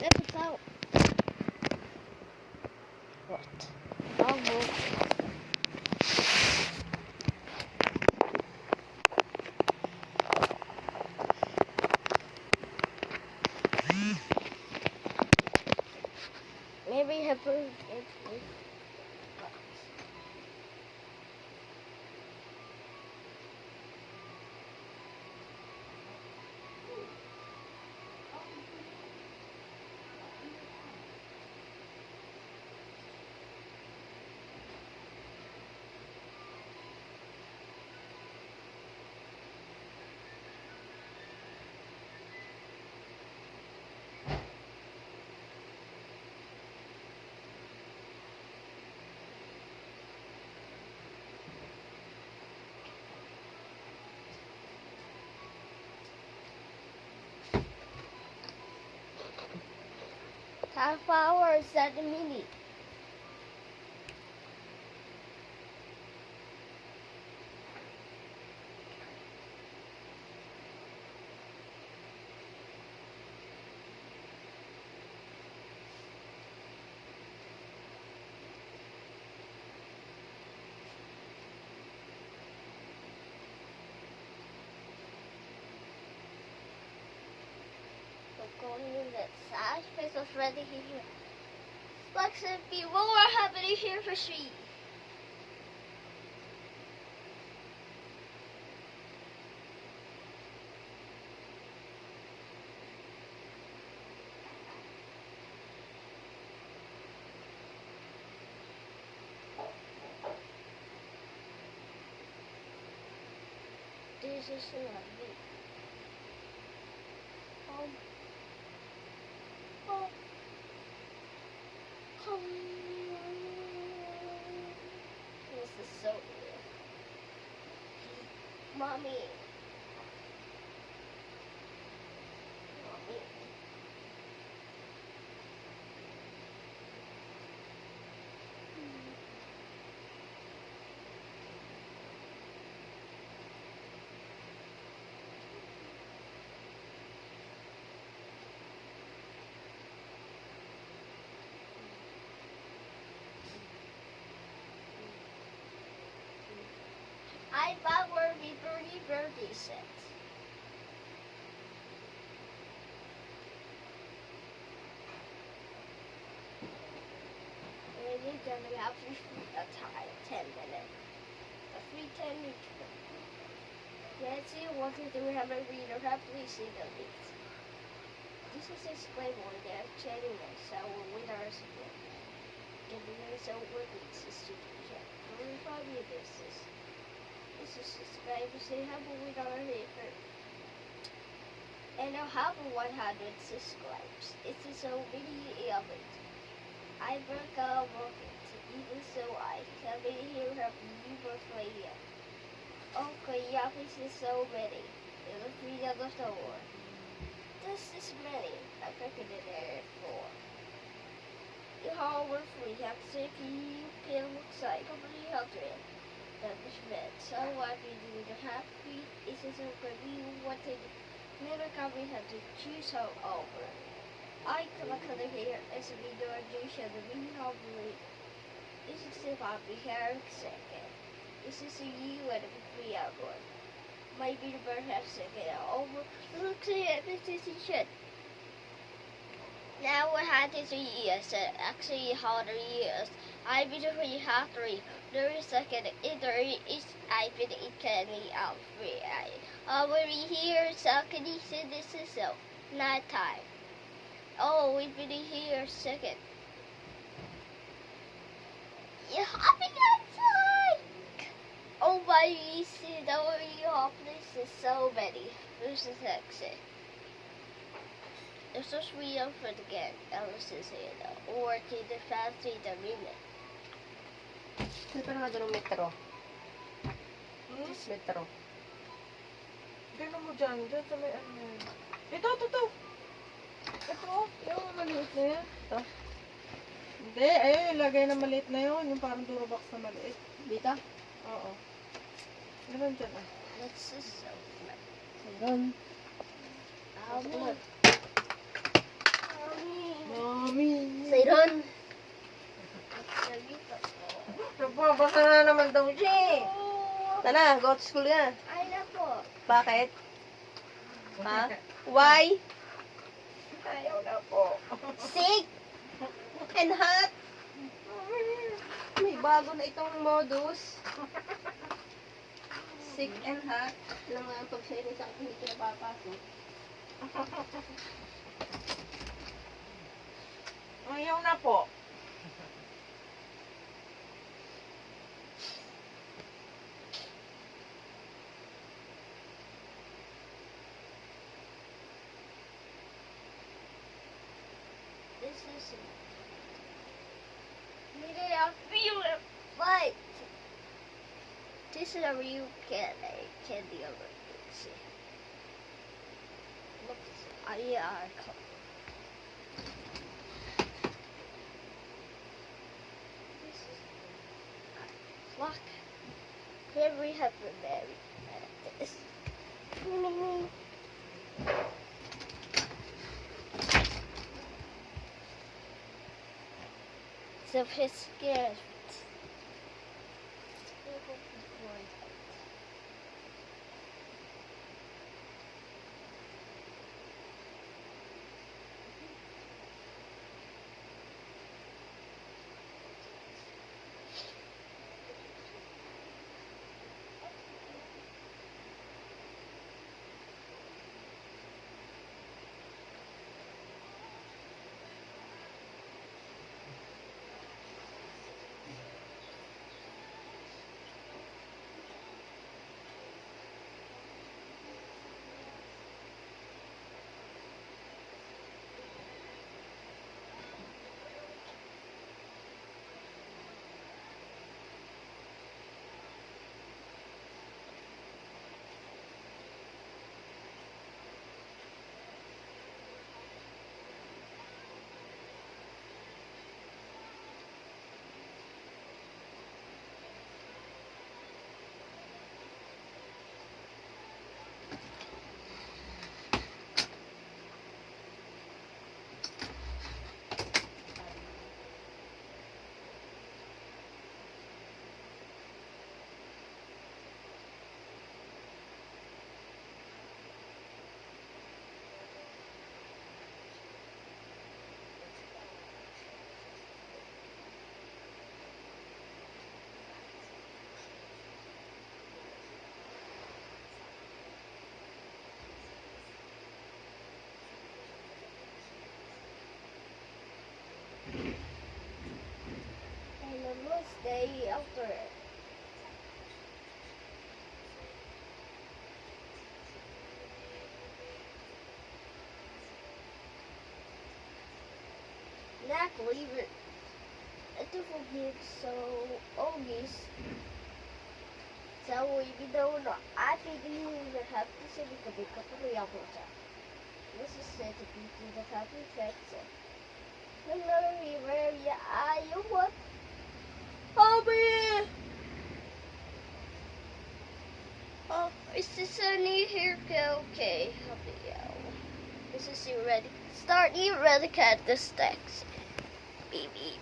It's out. What? I'll move. Maybe I put it. Half hour is 7 minutes. We're going in that side space already here. Let's be more happening here for street. This is lovely. This is so weird. Mommy. Mommy. I bought where the birthday set. And we're gonna have a time, 10 minutes. A free 10 minutes. Let's see what we do. We have a reader. Please see the leads. This is a disclaimer. They're chatting us, so with our support. Giving us a work is to check. Only 5 year business. This is subscribe to say hello with our paper. And I have 100 subscribes. It is so many of it. I work out working, even so I can be here help you for free. Okay, yeah, this is so many. It was 3 out of the war. This is many. I figured it there for. You all were free. Have to see if you can look like company help it. So what we do the happy is so good we wanted never can we have to choose how over. I come here as we do a dish and we have this is if I'll be here second. This is a you and a 3 hour. Maybe the bird has second over. Look at this is a shit. Now we had this years, actually harder years. I been we have 3. There is second either is I been it can be out 3. Over here second this is so night time. Oh we been here second. Yeah, happy outside. Oh my see the way this is so many. This is exit. It's just read for the game. Alice is here or to the fancy the remake. Saan pa naman doon ang metro? Metro. Gano'n mo dyan sa may ano yan. Ito. Ito, yung maliit na yan. Ito? Hindi, ayun, ilagay na maliit na yun. Yung parang Durobox na maliit. Dito? Oo. Ganun dyan ah. This is so Ayun. Mommy. Mommy. Meron. Narito po. Nababasa na naman daw siya eh. Oh, Tana, go to school ka. ay na po. Bakit? Ha? Why? Ayaw na po. Sick and hot. May bago na itong modus. Sick and hot. Alam mo nga pag siya inis ako, hindi ka napapasok. Ayaw na po. This is maybe I feel it fight. This is a real candy over here. See. Look, yeah, I come. This is look. Here we have the berry. This. So he's scared. And I must stay after it. Nak, leave it. Ito po so ogis. So we don't know. I think you will have to say we could be completely opposite. This is said to be to the happy effects. Hello, where are you? What? Hobby! Oh, is this a new haircut? Okay, hobby. This is you ready. Start you ready cut the stacks. Baby.